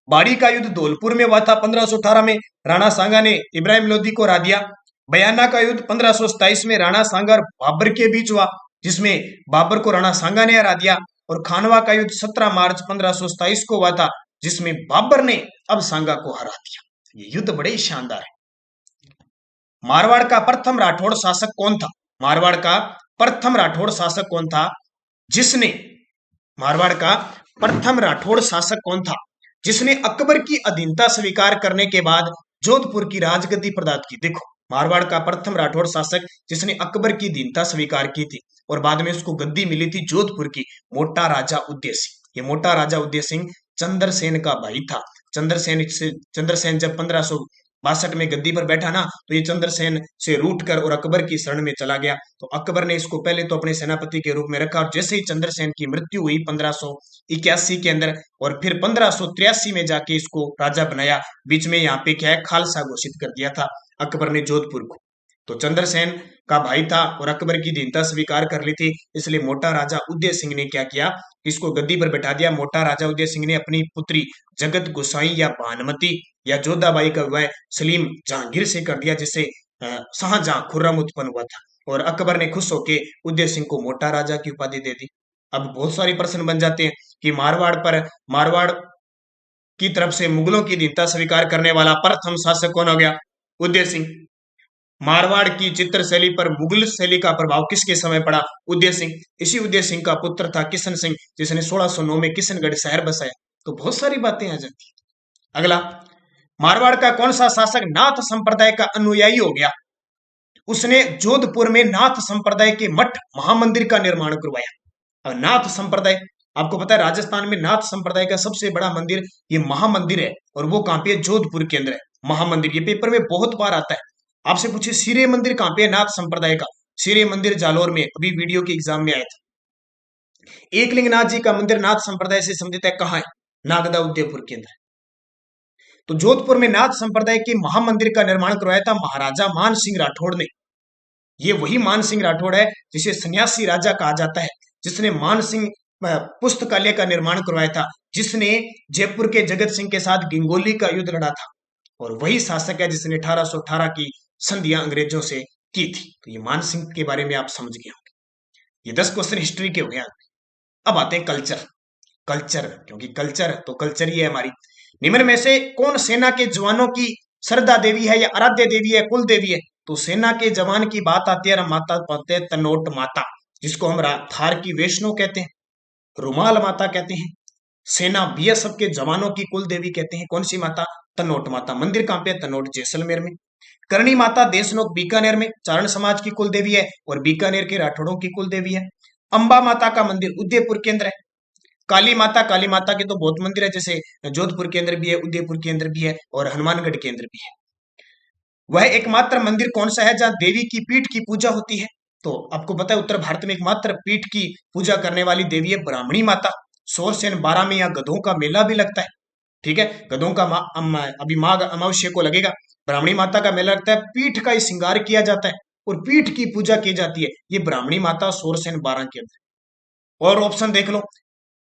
बाड़ी का युद्ध धौलपुर में हुआ था 1518 में, राणा सांगा ने इब्राहिम लोदी को हरा दिया। बयाना का युद्ध 1527 में राणा सांगा और बाबर के बीच हुआ, जिसमें बाबर को राणा सांगा ने हरा दिया। और खानवा का युद्ध 17 मार्च 1527 को हुआ था, जिसमें बाबर ने अब सांगा को हरा दिया। ये युद्ध बड़े ही शानदार है। मारवाड़ का प्रथम राठौड़ शासक कौन था? मारवाड़ का प्रथम राठौड़ शासक कौन था? मारवाड़ का प्रथम राठौड़ शासक कौन था जिसने अकबर की अधीनता स्वीकार करने के बाद जोधपुर की राजगद्दी प्रदान की? देखो, मारवाड़ का प्रथम राठौड़ शासक जिसने अकबर की दीनता स्वीकार की थी और बाद में उसको गद्दी मिली थी जोधपुर की, मोटा राजा उदय सिंह। ये मोटा राजा उदय सिंह चंद्रसेन का भाई था। चंद्रसेन जब 1562 में गद्दी पर बैठा ना, तो ये चंद्रसेन से रूठ कर और अकबर की शरण में चला गया। तो अकबर ने इसको पहले तो अपने सेनापति के रूप में रखा, और जैसे ही चंद्रसेन की मृत्यु हुई 1581 के अंदर, और फिर 1583 में जाके इसको राजा बनाया। बीच में यहाँ पे क्या है, खालसा घोषित कर दिया था अकबर ने जोधपुर को। तो चंद्रसेन का भाई था और अकबर की दीनता स्वीकार कर ली थी, इसलिए मोटा राजा उदय सिंह ने क्या किया, इसको गद्दी पर बैठा दिया। मोटा राजा उदय सिंह ने अपनी पुत्री जगत गोसाई या भानुमति या जोधाबाई का विवाह सलीम जहांगीर से कर दिया, जिससे शाहजहां खुर्रम उत्पन्न हुआ था। और अकबर ने खुश होकर उदय सिंह को मोटा राजा की उपाधि दे दी। अब बहुत सारे प्रश्न बन जाते हैं कि मारवाड़ की तरफ से मुगलों की दीनता स्वीकार करने वाला प्रथम शासक कौन हो गया, उदय सिंह। मारवाड़ की चित्र शैली पर मुगल शैली का प्रभाव किसके समय पड़ा, उदय सिंह। इसी उदय सिंह का पुत्र था किशन सिंह, जिसने 1609 में किशनगढ़ शहर बसाया। तो बहुत सारी बातें आ जाती है। अगला, मारवाड़ का कौन सा शासक नाथ संप्रदाय का अनुयायी हो गया, उसने जोधपुर में नाथ संप्रदाय के मठ महामंदिर का निर्माण करवाया। अब नाथ संप्रदाय, आपको पता है राजस्थान में नाथ संप्रदाय का सबसे बड़ा मंदिर ये महामंदिर है, और वो कहां पे है, जोधपुर के अंदर है महामंदिर। ये पेपर में बहुत बार आता है, आपसे पूछे सिरे मंदिर कहां पे है नाथ संप्रदाय का, सिरे मंदिर जालोर में, अभी वीडियो के एग्जाम में आया था। एकलिंगनाथ जी का मंदिर नाथ संप्रदाय से संबंधित है, कहां है, नागदा उदयपुर के अंदर। तो जोधपुर में नाथ संप्रदाय के महामंदिर का निर्माण करवाया था महाराजा मान सिंह राठौड़ ने। ये वही मान सिंह राठौड़ है जिसे सन्यासी राजा कहा जाता है, जिसने मान सिंह पुस्तकालय का निर्माण करवाया था, जिसने जयपुर के जगत सिंह के साथ गिंगोली का युद्ध लड़ा था। और वही शासक है जिसने 1818 की संधियां अंग्रेजों से की थी। तो ये मान सिंह के बारे में आप समझ गए होंगे। ये 10 क्वेश्चन हिस्ट्री के हो गए। अब आते हैं कल्चर, क्योंकि कल्चर ही है हमारी। निम्न में से कौन सेना के जवानों की श्रद्धा देवी है या आराध्य देवी है, कुल देवी है? तो सेना के जवान की बात आती है, माता पाते हैं तनोट माता, जिसको हम थार की वैष्णो कहते हैं, रुमाल माता कहते हैं। सेना बीएसएफ के जवानों की कुल देवी कहते हैं कौन सी माता, तनोट माता। मंदिर कहां पे है, तनोट जैसलमेर में। करणी माता देशनोक बीकानेर में चारण समाज की कुल देवी है, और बीकानेर के राठौड़ों की कुल देवी है। अंबा माता का मंदिर उदयपुर के अंदर है। काली माता के तो बहुत मंदिर है, जैसे जोधपुर के अंदर भी है, उदयपुर के अंदर भी है, और हनुमानगढ़ के अंदर भी है। वह एकमात्र मंदिर कौन सा है जहां देवी की पीठ की पूजा होती है? तो आपको पता है उत्तर भारत में एकमात्र पीठ की पूजा करने वाली देवी है ब्राह्मणी माता। सोरसेन 12 में यहाँ गधों का मेला भी लगता है, ठीक है, गधों का अभी माघ अमावस्या को लगेगा, ब्राह्मणी माता का मेला लगता है, पीठ का ही श्रृंगार किया जाता है और पीठ की पूजा की जाती है, ये ब्राह्मणी माता सोरसेन 12 के अंदर। और ऑप्शन देख लो,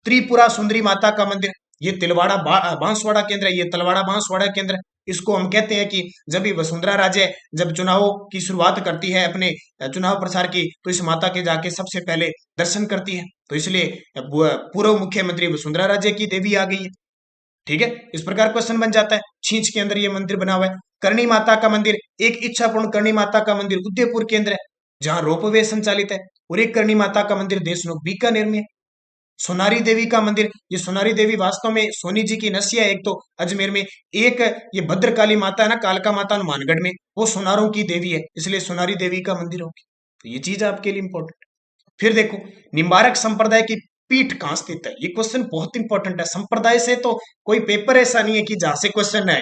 त्रिपुरा सुंदरी माता का मंदिर, ये तिलवाड़ा बांसवाड़ा केंद्र है, ये तलवाड़ा बांसवाड़ा केंद्र है। इसको हम कहते हैं कि जब भी वसुंधरा राजे जब चुनावों की शुरुआत करती है, अपने चुनाव प्रचार की, तो इस माता के जाके सबसे पहले दर्शन करती है, तो इसलिए पूर्व मुख्यमंत्री वसुंधरा राजे की देवी आ गई है, ठीक है। इस प्रकार क्वेश्चन बन जाता है। छींच के अंदर ये मंदिर बना हुआ है। करणी माता का मंदिर, एक इच्छापूर्ण करणी माता का मंदिर उदयपुर के अंदर है, जहां रोपवे संचालित है, और एक करणी माता का मंदिर देशनोक बीकानेर में है। सोनारी देवी का मंदिर, ये सोनारी देवी वास्तव में सोनी जी की नसिया है, एक तो अजमेर में, एक ये भद्रकाली माता है ना, कालका माता हनुमानगढ़ में, वो सोनारों की देवी है, इसलिए सोनारी देवी का मंदिर होगी। तो ये चीज आपके लिए इंपॉर्टेंट। फिर देखो, निम्बारक संप्रदाय की पीठ कहां स्थित है, ये क्वेश्चन बहुत इंपॉर्टेंट है। संप्रदाय से तो कोई पेपर ऐसा नहीं है कि जहां से क्वेश्चन है।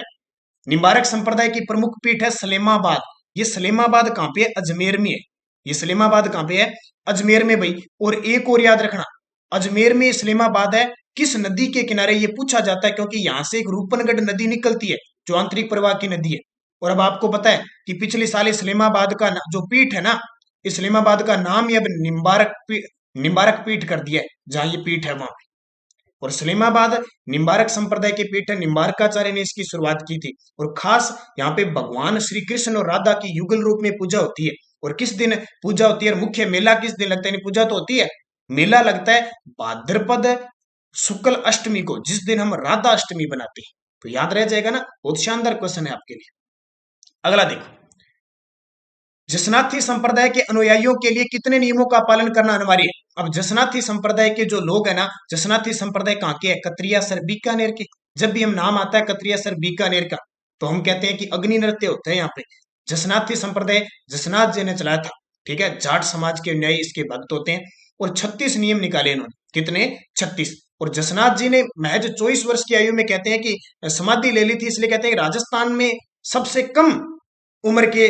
निम्बारक संप्रदाय की प्रमुख पीठ है सलेमाबाद। ये सलेमाबाद कहां पे है, अजमेर में है। ये सलेमाबाद कहां पे है, अजमेर में भाई। और एक और याद रखना, अजमेर में इस्लामाबाद है, किस नदी के किनारे, ये पूछा जाता है, क्योंकि यहां से एक रूपनगढ़ नदी निकलती है, जो आंतरिक प्रवाह की नदी है। और अब आपको पता है कि पिछले साल इस्लामाबाद का जो पीठ है ना, इस्लामाबाद का नाम ही अब निम्बारक पीठ कर दिया है, जहां ये पीठ है वहां। और सलेमाबाद निम्बारक संप्रदाय की पीठ है, निम्बारकाचार्य ने इसकी शुरुआत की थी। और खास यहाँ पे भगवान श्री कृष्ण और राधा की युगल रूप में पूजा होती है। और किस दिन पूजा होती है, मुख्य मेला किस दिन लगता है, पूजा तो होती है, मेला लगता है भाद्रपद शुक्ल अष्टमी को, जिस दिन हम राधा अष्टमी बनाते हैं। तो याद रह जाएगा ना, बहुत शानदार क्वेश्चन है आपके लिए। अगला देखो, जसनाथी संप्रदाय के अनुयायियों के लिए कितने नियमों का पालन करना अनिवार्य है? अब जसनाथी संप्रदाय के जो लोग है ना, जसनाथी संप्रदाय कहाँ के है, कतरिया सर बीकानेर के। जब भी हम नाम आता है कतरिया सर बीकानेर का, तो हम कहते हैं कि अग्नि नृत्य होते हैं यहाँ पे। जसनाथी संप्रदाय जसनाथ जी ने चलाया था, ठीक है। जाट समाज के न्यायी इसके भक्त होते हैं और 36 नियम निकाले इन्होंने। कितने? 36। और जसनाथ जी ने महज 24 वर्ष की आयु में कहते हैं कि समाधि ले ली थी, इसलिए कहते हैं कि राजस्थान में सबसे कम उम्र के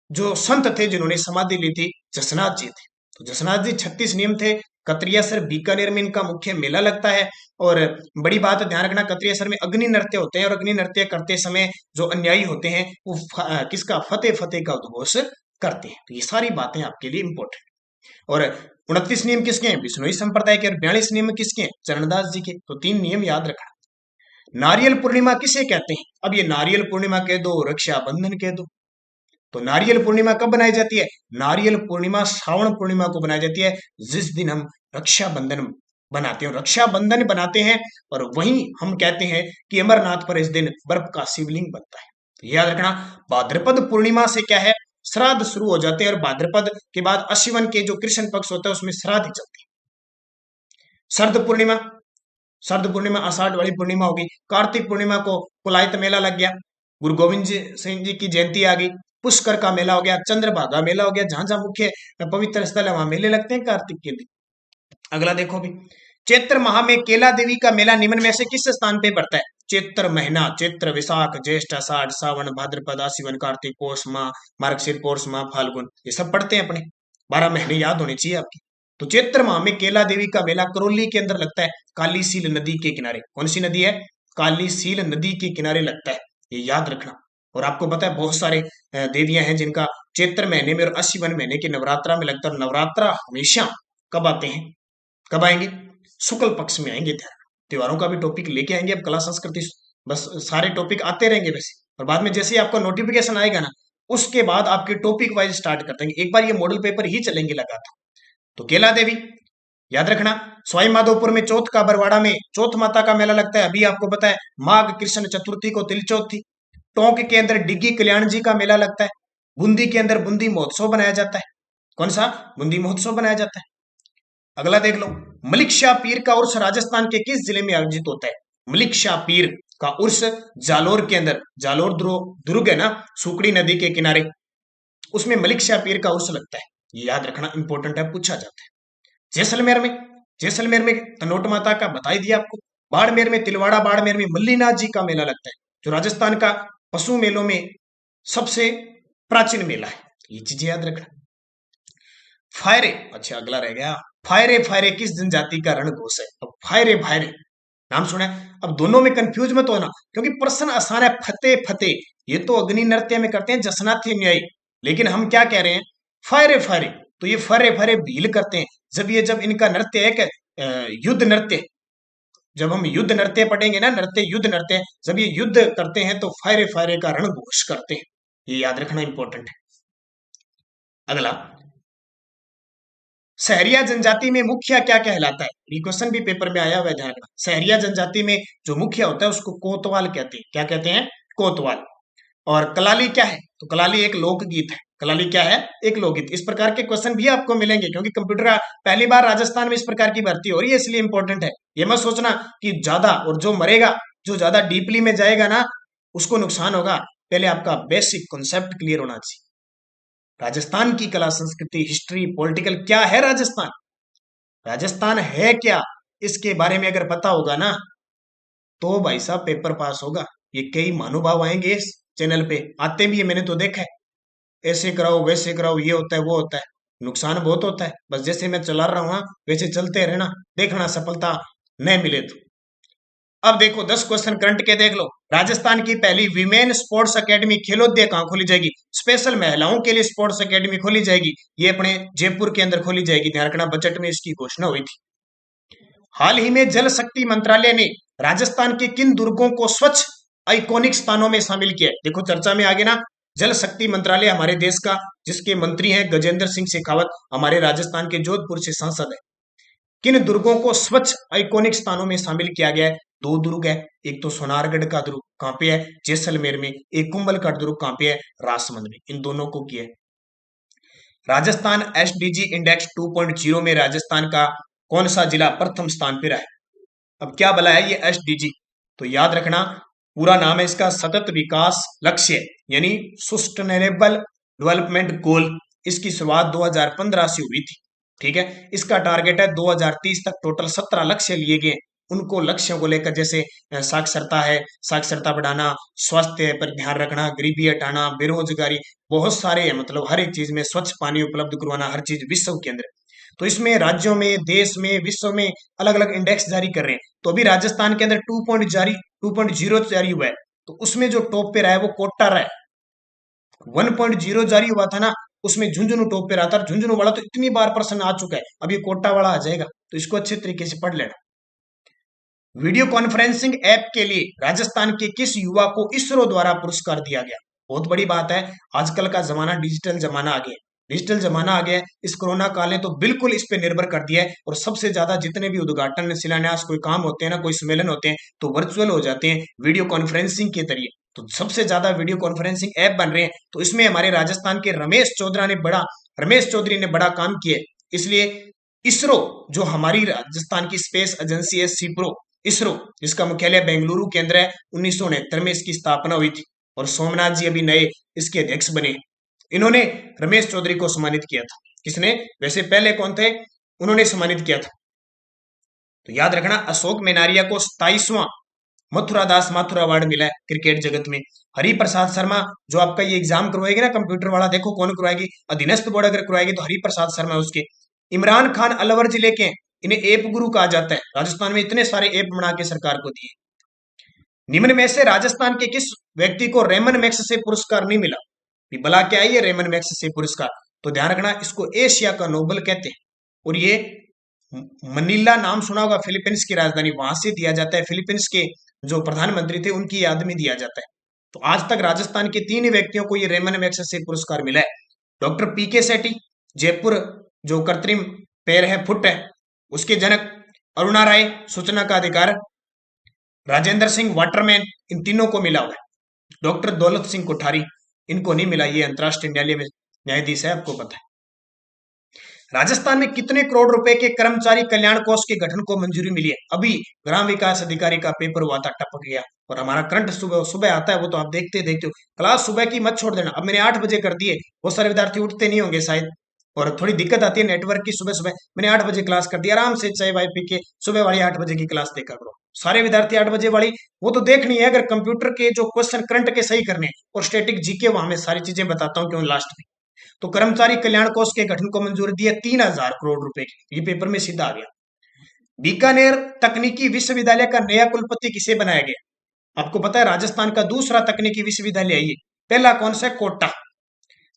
जो संत थे जिन्होंने समाधि ली थी, जसनाथ जी थे। तो जसनाथ जी 36 नियम थे। कतरियासर बीकानेर में इनका मुख्य मेला लगता है। और बड़ी बात ध्यान रखना, कतरियासर में अग्नि नृत्य होते हैं और अग्नि नृत्य करते समय जो अन्यायी होते हैं वो किसका? फतेह फतेह का उद्घोष करते हैं। तो ये सारी बातें आपके लिए इंपॉर्टेंट। और 29 नियम किसके हैं? बिश्नोई संप्रदाय के। और 42 नियम किसके हैं? चरणदास जी के। तो 3 नियम याद रखना। नारियल पूर्णिमा किसे कहते हैं? अब ये नारियल पूर्णिमा कह दो, रक्षाबंधन कह दो। तो नारियल पूर्णिमा कब बनाई जाती है? नारियल पूर्णिमा श्रावण पूर्णिमा को बनाई जाती है, जिस दिन हम रक्षाबंधन बनाते हैं। रक्षाबंधन बनाते हैं और वहीं हम कहते हैं कि अमरनाथ पर इस दिन बर्फ का शिवलिंग बनता है। तो याद रखना, भाद्रपद पूर्णिमा से क्या है? श्राद्ध शुरू हो जाते हैं और भाद्रपद के बाद अश्विन के जो कृष्ण पक्ष होता है उसमें श्राद्ध ही चलते हैं। शरद पूर्णिमा, शरद पूर्णिमा आषाढ़ वाली पूर्णिमा होगी। कार्तिक पूर्णिमा को कुलायत मेला लग गया। गुरु गोविंद सिंह जी की जयंती आ गई। पुष्कर का मेला हो गया, चंद्रभागा मेला हो गया। जहां जहां मुख्य पवित्र स्थल है वहां मेले लगते हैं कार्तिक के दिन। अगला देखो भी, चैत्र माह में केला देवी का मेला निम्न में से किस स्थान पे पड़ता है? चैत्र महीना, चैत्र, विशाख, ज्येष्ठ, आषाढ़, सावन, भाद्रपद, आश्विन, कार्तिक, पौष माह, मार्गशीर, पौष माह, फाल्गुन, ये सब पढ़ते हैं अपने। 12 महीने याद होने चाहिए आपकी। तो चैत्र माह में केला देवी का मेला करौली के अंदर लगता है, काली सील नदी के किनारे। कौन सी नदी है? काली सील नदी के किनारे लगता है, ये याद रखना। और आपको पता है बहुत सारे देवियां हैं जिनका चैत्र महीने में और अश्विन महीने के नवरात्रा में लगता है। नवरात्रा हमेशा कब आते हैं? कब आएंगे? शुक्ल पक्ष में आएंगे। ध्यान, त्योहारों का भी टॉपिक लेके आएंगे अब कला संस्कृति, बस सारे टॉपिक आते रहेंगे वैसे। और बाद में जैसे ही आपको नोटिफिकेशन आएगा ना, उसके बाद आपके टॉपिक वाइज स्टार्ट कर देंगे। एक बार ये मॉडल पेपर ही चलेंगे लगातार। तो केला देवी याद रखना। सवाई माधोपुर में चौथ का बरवाड़ा में चौथ माता का मेला लगता है, अभी आपको पता है। माघ कृष्ण चतुर्थी को तिलचौथ थी। टोंक के अंदर डिग्गी कल्याण जी का मेला लगता है। बूंदी के अंदर बूंदी महोत्सव बनाया जाता है। कौन सा? बूंदी महोत्सव बनाया जाता है। अगला देख लो, मलिक शाह पीर का उर्स राजस्थान के किस जिले में आयोजित होता है? मलिक शाह पीर का उर्स जालोर के अंदर, जालोर दुर्ग है ना सुकड़ी नदी के किनारे, उसमें मलिक शाह पीर का उर्स लगता है। ये याद रखना, इंपॉर्टेंट है, पूछा जाता है। जैसलमेर में, जैसलमेर में तनोट माता का बता ही दिया आपको। बाड़मेर में तिलवाड़ा बाड़मेर में मल्लीनाथ जी का मेला लगता है, जो राजस्थान का पशु मेलों में सबसे प्राचीन मेला है। ये चीजें याद रखना। फायरे, अच्छा अगला रह गया, फायरे फायरे किस जनजाति का रणघोष है? अब फायरे फायरे नाम सुना है। अब दोनों में कंफ्यूज मत होना, क्योंकि प्रश्न आसान है। फतेह फतेह ये तो अग्नि नृत्य में करते हैं जसनाथी न्यायी, लेकिन हम क्या कह रहे हैं? फायरे फायरे। तो ये फायरे फायरे भील करते हैं जब इनका नृत्य है युद्ध नृत्य। जब हम युद्ध नृत्य पढ़ेंगे ना, नृत्य युद्ध नृत्य, जब ये युद्ध करते हैं तो फायरे फायरे का रणघोष करते हैं। ये याद रखना इंपॉर्टेंट है। अगला, सहरिया जनजाति में मुखिया क्या कहलाता है? ये क्वेश्चन भी पेपर में आया हुआ है, ध्यान रखना। सहरिया जनजाति में जो मुखिया होता है उसको कोतवाल कहते हैं। क्या कहते हैं? कोतवाल। और कलाली क्या है? तो कलाली एक लोकगीत है। कलाली क्या है? एक लोकगीत। इस प्रकार के क्वेश्चन भी आपको मिलेंगे, क्योंकि कंप्यूटर का पहली बार राजस्थान में इस प्रकार की भर्ती हो रही है, इसलिए इंपॉर्टेंट है। ये मत सोचना कि ज्यादा, और जो मरेगा, जो ज्यादा डीपली में जाएगा ना, उसको नुकसान होगा। पहले आपका बेसिक कॉन्सेप्ट क्लियर होना चाहिए। राजस्थान की कला संस्कृति, हिस्ट्री, पॉलिटिकल क्या है राजस्थान? राजस्थान है क्या, इसके बारे में अगर पता होगा ना, तो भाई साहब पेपर पास होगा। ये कई महानुभाव आएंगे इस चैनल पे, आते भी है, मैंने तो देखा है। ऐसे कराओ वैसे कराओ, ये होता है वो होता है, नुकसान बहुत होता है। बस जैसे मैं चला रहा हूं वैसे चलते रहना, देखना सफलता नहीं मिले तो। अब देखो 10 क्वेश्चन करंट के देख लो। राजस्थान की पहली विमेन स्पोर्ट्स एकेडमी खेलोदय कहां खोली जाएगी? स्पेशल महिलाओं के लिए स्पोर्ट्स एकेडमी खोली जाएगी, ये अपने जयपुर के अंदर खोली जाएगी। ध्यान रखना, बजट में इसकी घोषणा हुई थी। हाल ही में जल शक्ति मंत्रालय ने राजस्थान के किन दुर्गों को स्वच्छ आइकॉनिक स्थानों में शामिल किया है? देखो चर्चा में आगे ना, जल शक्ति मंत्रालय हमारे देश का, जिसके मंत्री हैं गजेंद्र सिंह शेखावत, हमारे राजस्थान के जोधपुर से सांसद है। किन दुर्गों को स्वच्छ आइकॉनिक स्थानों में शामिल किया गया है? 2 दुर्ग है। एक तो सोनारगढ़ का दुर्ग कहां पे है? जैसलमेर में। एक कुंभलगढ़ दुर्ग कहां पे है? राजसमंद में। इन दोनों को किया है। राजस्थान एसडीजी इंडेक्स 2.0 में राजस्थान का कौन सा जिला प्रथम स्थान पर है? अब क्या बोला है ये एसडीजी? तो याद रखना, पूरा नाम है इसका सतत विकास लक्ष्य यानी सस्टेनेबल डेवलपमेंट गोल। इसकी शुरुआत 2015 से हुई थी। ठीक है, इसका टारगेट है 2030 तक टोटल 17 लक्ष्य लिए गए। उनको लक्ष्यों को लेकर जैसे साक्षरता है, साक्षरता बढ़ाना, स्वास्थ्य पर ध्यान रखना, गरीबी हटाना, बेरोजगारी, बहुत सारे है, मतलब हर एक चीज में स्वच्छ पानी उपलब्ध करवाना, हर चीज विश्व के अंदर। तो इसमें राज्यों में, देश में, विश्व में अलग अलग इंडेक्स जारी कर रहे हैं। तो अभी राजस्थान के अंदर 2.0 जारी हुआ है। तो उसमें जो टॉप पे रहा है वो कोटा रहा है। 1.0 जारी हुआ था ना, उसमें झुंझुनू टॉप पे रहा था। झुंझुनू वाला तो इतनी बार प्रश्न आ चुका है, अब ये कोटा वाला आ जाएगा, तो इसको अच्छे तरीके से पढ़ लेना। वीडियो कॉन्फ्रेंसिंग ऐप के लिए राजस्थान के किस युवा को इसरो द्वारा पुरस्कार दिया गया? बहुत बड़ी बात है, आजकल का जमाना डिजिटल जमाना आ गया। डिजिटल जमाना आ गया है। इस कोरोना काल ने तो बिल्कुल इस पे निर्भर कर दिया है, और सबसे ज्यादा जितने भी उद्घाटन, शिलान्यास, कोई काम होते हैं ना, कोई सम्मेलन होते हैं, तो वर्चुअल हो जाते हैं वीडियो कॉन्फ्रेंसिंग के जरिए। तो सबसे ज्यादा वीडियो कॉन्फ्रेंसिंग ऐप बन रहे हैं। तो इसमें हमारे राजस्थान के रमेश चौधरी ने बड़ा काम किया है। इसलिए इसरो, जो हमारी राजस्थान की स्पेस एजेंसी है सीप्रो, इसरो, जिसका मुख्यालय बेंगलुरु के अंदर है, 1969 में इसकी स्थापना हुई थी। और सोमनाथ जी अभी नए इसके अध्यक्ष बने। इन्होंने रमेश चौधरी को सम्मानित किया था। किसने? वैसे पहले कौन थे उन्होंने सम्मानित किया था? तो याद रखना, अशोक मेनारिया को 27वां मथुरा दास माथुर अवार्ड मिला है क्रिकेट जगत में। हरि प्रसाद शर्मा, जो आपका ये एग्जाम करवाएगी ना कंप्यूटर वाला, देखो कौन करवाएगी, अधीनस्थ बोर्ड अगर करवाएगी तो हरि प्रसाद शर्मा उसके। इमरान खान अलवर जिले के, इन्हें एप गुरु कहा जाता है। राजस्थान में इतने सारे एप बना के सरकार को दिए। निम्न में से राजस्थान के किस व्यक्ति को रेमन मैक्स से पुरस्कार नहीं मिला? भला क्या है ये रेमन मैक्स से पुरस्कार? तो ध्यान रखना, इसको एशिया का नोबल कहते हैं। और ये मनीला नाम सुना होगा, फिलीपींस की राजधानी, वहां से दिया जाता है। फिलीपींस के जो प्रधानमंत्री थे उनकी याद में दिया जाता है। तो आज तक राजस्थान के 3 व्यक्तियों को ये रेमन मैग्सेसे पुरस्कार मिला है। डॉक्टर पीके सेठी, जयपुर जो कृत्रिम पैर है, फुट है, उसके जनक। अरुणा राय, सूचना का अधिकार। राजेंद्र सिंह वाटरमैन, इन तीनों को मिला हुआ है। डॉक्टर दौलत सिंह कोठारी, इनको नहीं मिला, ये अंतरराष्ट्रीय न्यायालय में न्यायाधीश है, आपको पता है। राजस्थान में कितने करोड़ रुपए के कर्मचारी कल्याण कोष के गठन को मंजूरी मिली है? अभी ग्राम विकास अधिकारी का पेपर हुआ था, टपक गया। और हमारा करंट सुबह सुबह आता है, वो तो आप देखते देखते हो। क्लास सुबह की मत छोड़ देना। अब मैंने 8 बजे कर दिए, बहुत सारे विद्यार्थी उठते नहीं होंगे शायद, और थोड़ी दिक्कत आती है नेटवर्क की। सुबह सुबह मैंने 8 बजे क्लास कर दी, आराम से चाय वाय पी के सुबह वाली 8 बजे की क्लास देखा करो। सारे विद्यार्थी 8 बजे वाली वो तो देखनी है, अगर कंप्यूटर के जो क्वेश्चन करंट के सही करने और स्टैटिक जीके, वहां मैं सारी चीजें बताता हूँ क्यों लास्ट में। तो कर्मचारी कल्याण कोष के गठन को मंजूरी दी है 3000 करोड़ रुपए की। ये पेपर में सीधा आ गया। बीकानेर तकनीकी विश्वविद्यालय का नया कुलपति किसे बनाया गया? आपको पता है राजस्थान का दूसरा तकनीकी विश्वविद्यालय है ये। पहला कौन सा? कोटा।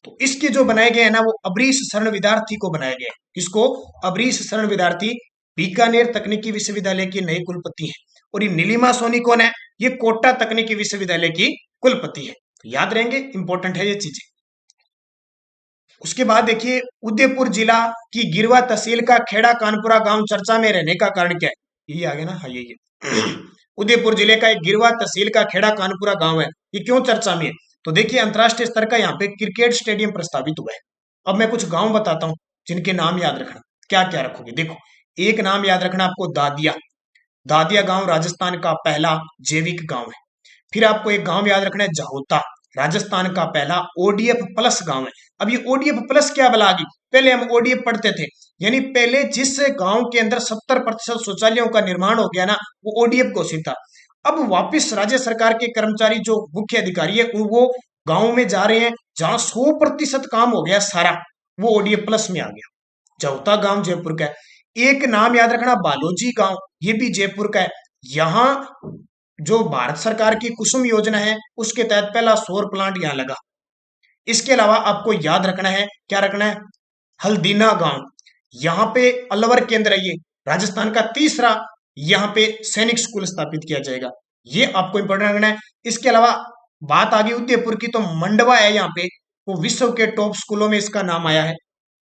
तो इसके जो बनाए गए हैं ना, वो अबरीश शरण विद्यार्थी को बनाया गया है। किसको? अबरीश शरण विद्यार्थी बीकानेर तकनीकी विश्वविद्यालय के नए कुलपति हैं। और ये नीलिमा सोनी कौन है? ये कोटा तकनीकी विश्वविद्यालय की कुलपति है। तो याद रहेंगे, इंपॉर्टेंट है ये चीजें। उसके बाद देखिए, उदयपुर जिला की गिरवा तहसील का खेड़ा कानपुरा गांव चर्चा में रहने का कारण क्या है? ये आ गया ना, हाँ ये उदयपुर जिले का एक गिरवा तहसील का खेड़ा कानपुरा गांव है, ये क्यों चर्चा में है? तो देखिए, अंतरराष्ट्रीय स्तर का यहाँ पे क्रिकेट स्टेडियम प्रस्तावित हुआ है। अब मैं कुछ गांव बताता हूँ जिनके नाम याद रखना। क्या क्या रखोगे? देखो, एक नाम याद रखना आपको, दादिया। दादिया गांव राजस्थान का पहला जैविक गांव है। फिर आपको एक गांव याद रखना है, जहोता, राजस्थान का पहला ओडीएफ प्लस गांव है। अब ये ओडीएफ प्लस क्या बला गई? पहले हम ओडीएफ पढ़ते थे, यानी पहले जिस गांव के अंदर 70% शौचालयों का निर्माण हो गया ना, वो ओडीएफ घोषित था। अब वापस राज्य सरकार के कर्मचारी जो मुख्य अधिकारी है, वो गांव में जा रहे हैं जहां 100% काम हो गया सारा, वो ओडीएफ प्लस में आ गया। जहोता गांव जयपुर का है। एक नाम याद रखना, बालोजी गांव, ये भी जयपुर का है। यहाँ जो भारत सरकार की कुसुम योजना है, उसके तहत पहला सौर प्लांट यहां लगा। इसके अलावा आपको याद रखना है, क्या रखना है? हल्दीना गांव, यहाँ पे अलवर के अंदर है ये, राजस्थान का तीसरा यहाँ पे सैनिक स्कूल स्थापित किया जाएगा। ये आपको इंपॉर्टेंट रखना है। इसके अलावा बात आ गई उदयपुर की, तो मंडवा है यहाँ पे, वो विश्व के टॉप स्कूलों में इसका नाम आया है।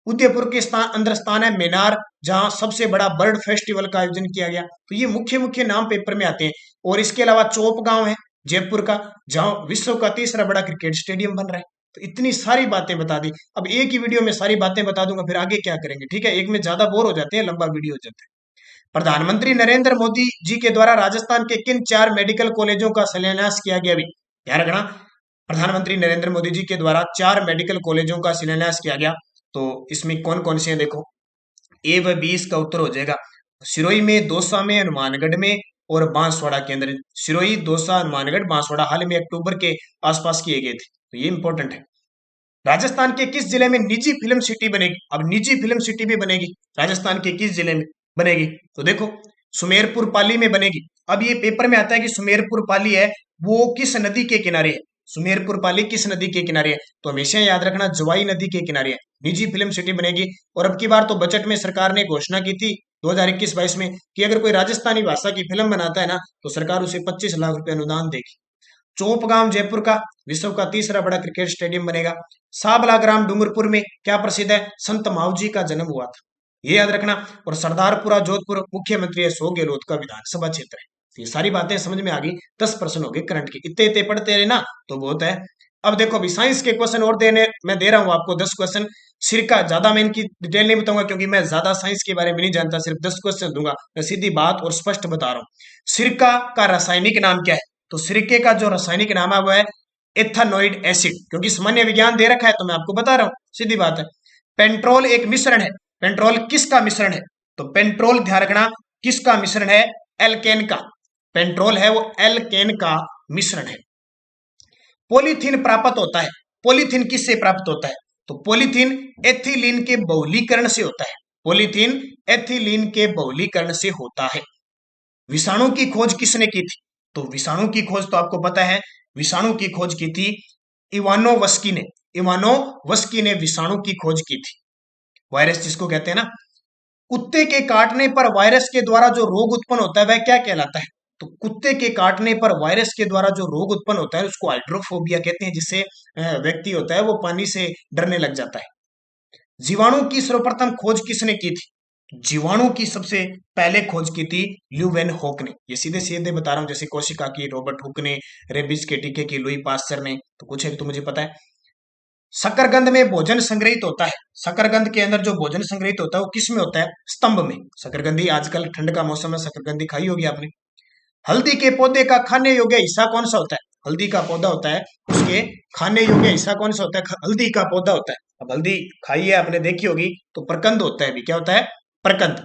उदयपुर के अंदर स्थान है मेनार, जहां सबसे बड़ा बर्ड फेस्टिवल का आयोजन किया गया। तो ये मुख्य मुख्य नाम पेपर में आते हैं। और इसके अलावा चौप गांव है जयपुर का, जहां विश्व का तीसरा बड़ा क्रिकेट स्टेडियम बन रहा है। तो इतनी सारी बातें बता दी। अब एक ही वीडियो में सारी बातें बता दूंगा, फिर आगे क्या करेंगे? ठीक है, एक में ज्यादा बोर हो जाते हैं, लंबा वीडियो हो जाता है। प्रधानमंत्री नरेंद्र मोदी जी के द्वारा राजस्थान के किन 4 मेडिकल कॉलेजों का शिलान्यास किया गया? भी ध्यान रखना, प्रधानमंत्री नरेंद्र मोदी जी के द्वारा 4 मेडिकल कॉलेजों का शिलान्यास किया गया। तो इसमें कौन कौन से हैं देखो, ए व बी इसका उत्तर हो जाएगा। सिरोही में, दौसा में, हनुमानगढ़ में और बांसवाड़ा के अंदर। सिरोही, दौसा, हनुमानगढ़, बांसवाड़ा हाल में अक्टूबर के आसपास किए गए थे, तो ये इंपॉर्टेंट है। राजस्थान के किस जिले में निजी फिल्म सिटी बनेगी? अब निजी फिल्म सिटी भी बनेगी राजस्थान के किस जिले में बनेगी? तो देखो, सुमेरपुर पाली में बनेगी। अब ये पेपर में आता है कि सुमेरपुर पाली है वो किस नदी के किनारे है? सुमेरपुर पाली किस नदी के किनारे है? तो हमेशा याद रखना, जवाई नदी के किनारे है। निजी फिल्म सिटी बनेगी। और अब की बार तो बजट में सरकार ने घोषणा की थी 2021-22 में कि अगर कोई राजस्थानी भाषा की फिल्म बनाता है ना, तो सरकार उसे 25 लाख रुपए अनुदान देगी। चोपगांव जयपुर का विश्व का तीसरा बड़ा क्रिकेट स्टेडियम बनेगा। साबला ग्राम डूंगरपुर में क्या प्रसिद्ध है? संत मावजी का जन्म हुआ था, ये याद रखना। और सरदारपुरा जोधपुर मुख्यमंत्री अशोक गहलोत का विधानसभा क्षेत्र है। ये सारी बातें समझ में आ गई। 10 प्रश्न हो गए करंट के, इतने इतने पढ़ते रहे ना तो बहुत है। अब देखो, अभी साइंस के क्वेश्चन और मैं दे रहा हूं आपको 10 क्वेश्चन। सिरका ज्यादा मैं इनकी डिटेल नहीं बताऊंगा क्योंकि मैं ज्यादा साइंस के बारे में नहीं जानता, सिर्फ 10 क्वेश्चन दूंगा। मैं सीधी बात और स्पष्ट बता रहा हूं। सिरका का रासायनिक नाम क्या है? तो सिरके का जो रासायनिक नाम है वो है एथेनॉइड एसिड। क्योंकि सामान्य विज्ञान दे रखा है तो मैं आपको बता रहा हूं, सीधी बात है। पेंट्रोल एक मिश्रण है। पेंट्रोल किसका मिश्रण है? तो पेंट्रोल ध्यान रखना किसका मिश्रण है? एल्केन का। पेंट्रोल है वो एल्केन का मिश्रण है। पॉलीथीन प्राप्त होता है। पॉलीथीन किससे प्राप्त होता है? तो पॉलीथीन एथिलीन के बहुलीकरण से होता है। पॉलीथीन एथिलीन के बहुलीकरण से होता है। विषाणु की खोज किसने की थी? तो विषाणु की खोज तो आपको पता है, विषाणु की खोज की थी इवानोवस्की ने। इवानोवस्की ने विषाणु की खोज की थी। वायरस जिसको कहते हैं ना, कुत्ते के काटने पर वायरस के द्वारा जो रोग उत्पन्न होता है वह क्या कहलाता है? तो कुत्ते के काटने पर वायरस के द्वारा जो रोग उत्पन्न होता है उसको हाइड्रोफोबिया कहते हैं, जिससे व्यक्ति होता है वो पानी से डरने लग जाता है। जीवाणु की सर्वप्रथम खोज किसने की थी? जीवाणु की सबसे पहले खोज की थी ल्यूवेन होक ने। ये सीधे सीधे बता रहा हूं, जैसे कोशिका की रॉबर्ट हुक ने, रेबीज के टीके की लुई पास्चर ने, तो कुछ है तो मुझे पता है। शकरकंद में भोजन संग्रहित होता है। शकरकंद के अंदर जो भोजन संग्रहित होता है वो किस में होता है? स्तंभ में। शकरकंदी, आजकल ठंड का मौसम है, शकरकंदी खाई होगी आपने। हल्दी के पौधे का खाने योग्य हिस्सा कौन सा होता है? हल्दी का पौधा होता है, उसके खाने योग्य हिस्सा कौन सा होता है? हल्दी का पौधा होता है। अब हल्दी खाई है आपने, देखी होगी, तो प्रकंद होता है। भी क्या होता है? प्रकंद।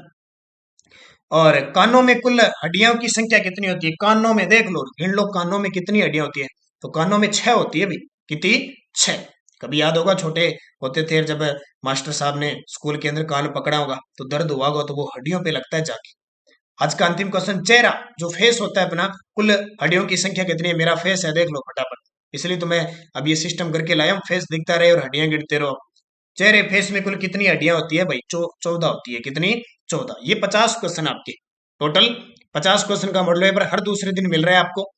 और कानों में कुल हड्डियों की संख्या कितनी होती है? कानों में देख लो, गिन लो कानों में कितनी हड्डियां होती है। तो कानों में 6 होती है। भी कितनी? 6। कभी याद होगा छोटे होते थे जब मास्टर साहब ने स्कूल के अंदर कान पकड़ा होगा तो दर्द हुआ होगा, तो वो हड्डियों पे लगता है जाके। आज का अंतिम क्वेश्चन, चेहरा जो फेस होता है अपना, कुल हड्डियों की संख्या कितनी है? मेरा फेस है, देख लो फटाफट। इसलिए तो मैं अब ये सिस्टम करके लाया हूँ, फेस दिखता रहे और हड्डियां गिनते रहो। चेहरे फेस में कुल कितनी हड्डियां होती है भाई? 14 होती है। कितनी? 14। ये 50 क्वेश्चन आपके टोटल। 50 क्वेश्चन का मॉडल पेपर हर दूसरे दिन मिल रहा है आपको।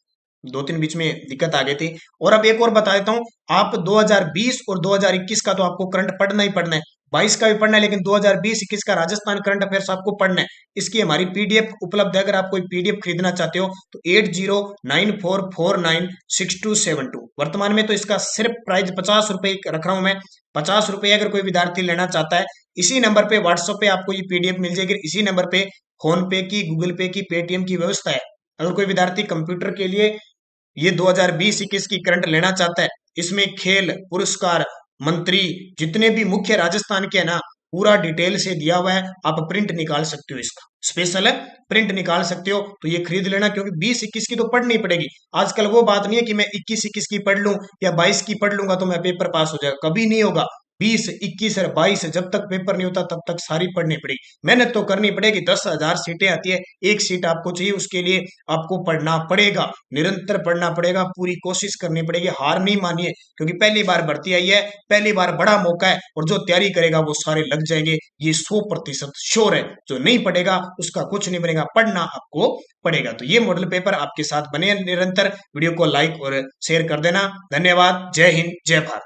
2-3 बीच में दिक्कत आ गई थी। और अब एक और बता देता हूं, आप 2020 और 2021 का तो आपको करंट पढ़ना ही पढ़ना है। 22 का भी पढ़ना है, लेकिन 2020-21 का राजस्थान करंट अफेयर्स आपको पढ़ना है। इसकी हमारी पीडीएफ उपलब्ध है। अगर आप कोई पीडीएफ खरीदना चाहते हो तो 8094496272। वर्तमान में तो इसका सिर्फ प्राइस 50 रुपए रख रहा हूं मैं। 50 रुपए अगर कोई विद्यार्थी लेना चाहता है, इसी नंबर पे व्हाट्सएप पे आपको ये पीडीएफ मिल जाएगी। इसी नंबर पे फोन पे की, गूगल पे की, पेटीएम की व्यवस्था है। अगर कोई विद्यार्थी कंप्यूटर के लिए ये 2020-21 की करंट लेना चाहता है, इसमें खेल, पुरस्कार, मंत्री, जितने भी मुख्य राजस्थान के है ना, पूरा डिटेल से दिया हुआ है। आप प्रिंट निकाल सकते हो, इसका स्पेशल है, प्रिंट निकाल सकते हो। तो ये खरीद लेना, क्योंकि 20-21 की तो पढ़नी पड़ेगी। आजकल वो बात नहीं है कि मैं 21-21 की पढ़ लूं या 22 की पढ़ लूंगा तो मैं पेपर पास हो जाएगा, कभी नहीं होगा। 20, 21 और 22 जब तक पेपर नहीं होता तब तक सारी पढ़नी पड़ेगी, मेहनत तो करनी पड़ेगी। 10,000 सीटें आती है, एक सीट आपको चाहिए, उसके लिए आपको पढ़ना पड़ेगा, निरंतर पढ़ना पड़ेगा, पूरी कोशिश करनी पड़ेगी, हार नहीं मानिए। क्योंकि पहली बार भर्ती आई है, पहली बार बड़ा मौका है, और जो तैयारी करेगा वो सारे लग जाएंगे, ये 100% श्योर है। जो नहीं पढ़ेगा उसका कुछ नहीं बनेगा, पढ़ना आपको पड़ेगा। तो ये मॉडल पेपर आपके साथ बने निरंतर। वीडियो को लाइक और शेयर कर देना। धन्यवाद। जय हिंद, जय भारत।